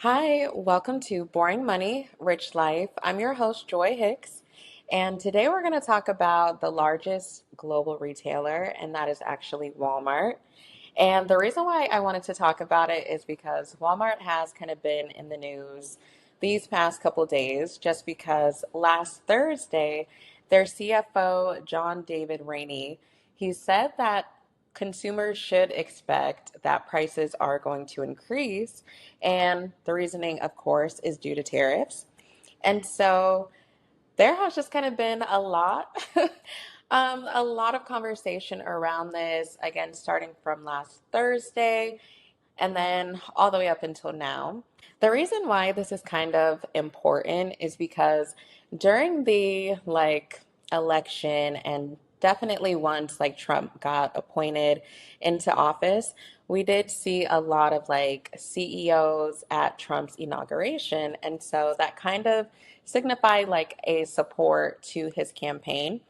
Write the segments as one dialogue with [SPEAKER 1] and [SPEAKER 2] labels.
[SPEAKER 1] Hi, welcome to Boring Money, Rich Life. I'm your host, Joy Hicks, and today we're going to talk about the largest global retailer, and that is actually Walmart. And the reason why I wanted to talk about it is because Walmart has kind of been in the news these past couple days just because last Thursday, their CFO, John David Rainey, he said that consumers should expect that prices are going to increase. And the reasoning, of course, is due to tariffs. And so there has just kind of been a lot of conversation around this, again, starting from last Thursday and then all the way up until now. The reason why this is kind of important is because during the election and definitely once Trump got appointed into office, we did see a lot of CEOs at Trump's inauguration. And so that kind of signified like a support to his campaign.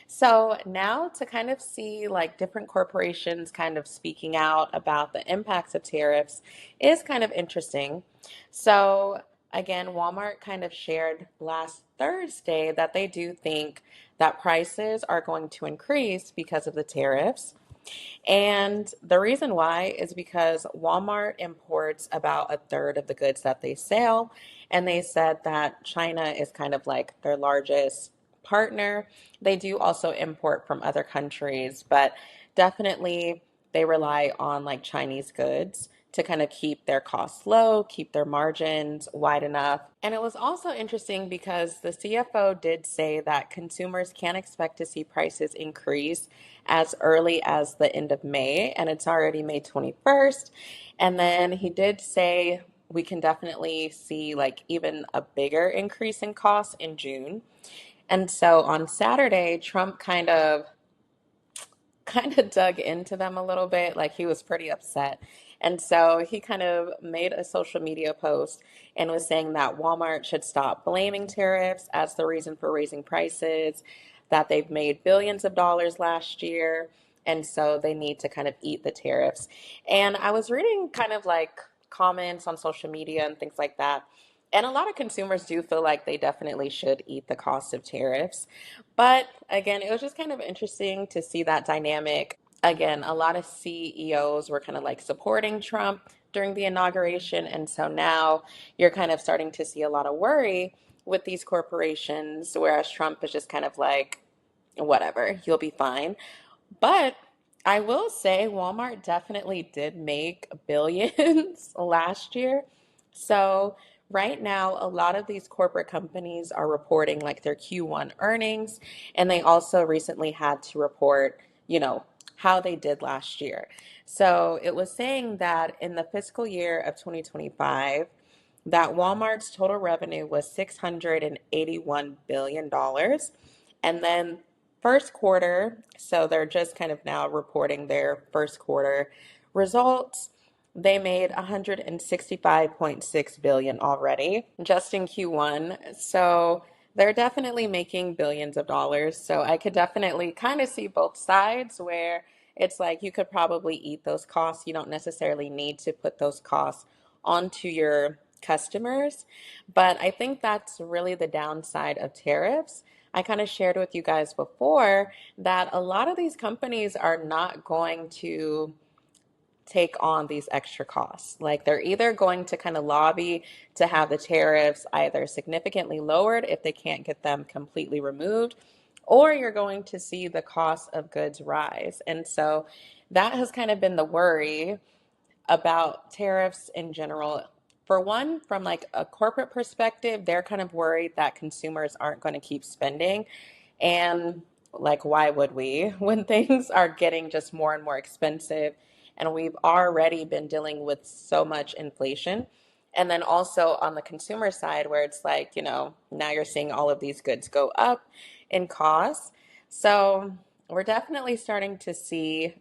[SPEAKER 1] So now to kind of see like different corporations kind of speaking out about the impacts of tariffs is kind of interesting. So again, Walmart kind of shared last Thursday that they do think that prices are going to increase because of the tariffs. And the reason why is because Walmart imports about a third of the goods that they sell. And they said that China is kind of like their largest partner. They do also import from other countries, but definitely they rely on like Chinese goods to kind of keep their costs low, keep their margins wide enough. And it was also interesting because the CFO did say that consumers can expect to see prices increase as early as the end of May, and it's already May 21st. And then he did say we can definitely see like even a bigger increase in costs in June. And so on Saturday, Trump kind of dug into them a little bit. Like he was pretty upset. And so he kind of made a social media post and was saying that Walmart should stop blaming tariffs as the reason for raising prices, that they've made billions of dollars last year. And so they need to kind of eat the tariffs. And I was reading kind of like comments on social media and things like that. And a lot of consumers do feel like they definitely should eat the cost of tariffs. But again, it was just kind of interesting to see that dynamic. Again, a lot of CEOs were kind of like supporting Trump during the inauguration. And so now you're kind of starting to see a lot of worry with these corporations, whereas Trump is just kind of like, whatever, you'll be fine. But I will say Walmart definitely did make billions last year. So right now, a lot of these corporate companies are reporting like their Q1 earnings, and they also recently had to report, how they did last year. So it was saying that in the fiscal year of 2025, that Walmart's total revenue was $681 billion. dollars. And then first quarter, so they're just kind of now reporting their first quarter results. They made 165.6 billion already just in Q1. So they're definitely making billions of dollars. So I could definitely kind of see both sides where it's like you could probably eat those costs. You don't necessarily need to put those costs onto your customers. But I think that's really the downside of tariffs. I kind of shared with you guys before that a lot of these companies are not going to take on these extra costs. Like they're either going to kind of lobby to have the tariffs either significantly lowered if they can't get them completely removed, or you're going to see the cost of goods rise. And so that has kind of been the worry about tariffs in general. For one, from like a corporate perspective, they're kind of worried that consumers aren't going to keep spending. And like, why would we when things are getting just more and more expensive? And we've already been dealing with so much inflation. And then also on the consumer side, where it's like, now you're seeing all of these goods go up in cost. So we're definitely starting to see,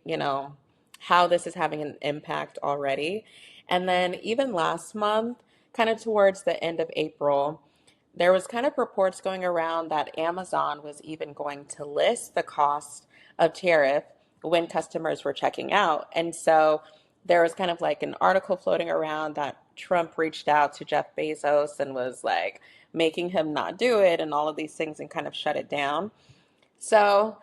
[SPEAKER 1] how this is having an impact already. And then even last month, kind of towards the end of April, there was kind of reports going around that Amazon was even going to list the cost of tariff when customers were checking out. And so there was kind of like an article floating around that Trump reached out to Jeff Bezos and was like making him not do it and all of these things and kind of shut it down. So,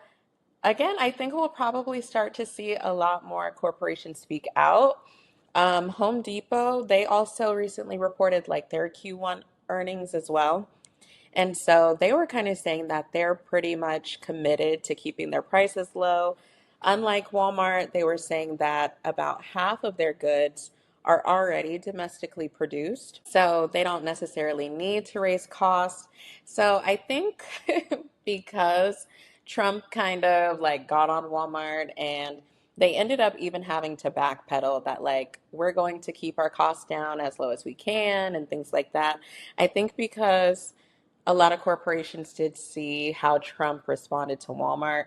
[SPEAKER 1] again, I think we'll probably start to see a lot more corporations speak out. Home Depot, they also recently reported like their Q1 earnings as well. And so they were kind of saying that they're pretty much committed to keeping their prices low. Unlike Walmart, they were saying that about half of their goods are already domestically produced, so they don't necessarily need to raise costs. So I think because Trump kind of like got on Walmart and they ended up even having to backpedal that like we're going to keep our costs down as low as we can and things like that. I think because a lot of corporations did see how Trump responded to Walmart.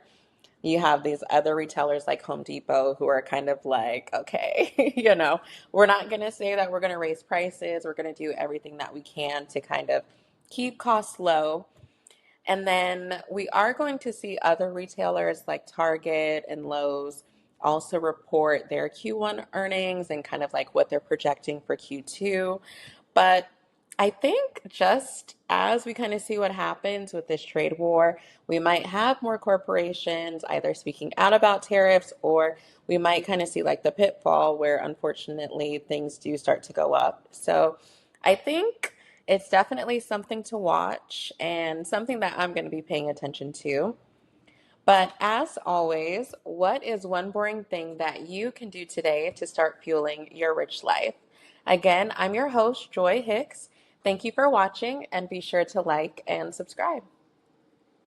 [SPEAKER 1] You have these other retailers like Home Depot who are kind of like, okay, we're not going to say that we're going to raise prices. We're going to do everything that we can to kind of keep costs low. And then we are going to see other retailers like Target and Lowe's also report their Q1 earnings and kind of like what they're projecting for Q2. But I think just as we kind of see what happens with this trade war, we might have more corporations either speaking out about tariffs, or we might kind of see like the pitfall where unfortunately things do start to go up. So I think it's definitely something to watch and something that I'm going to be paying attention to. But as always, what is one boring thing that you can do today to start fueling your rich life? Again, I'm your host, Joy Hicks. Thank you for watching and be sure to like and subscribe.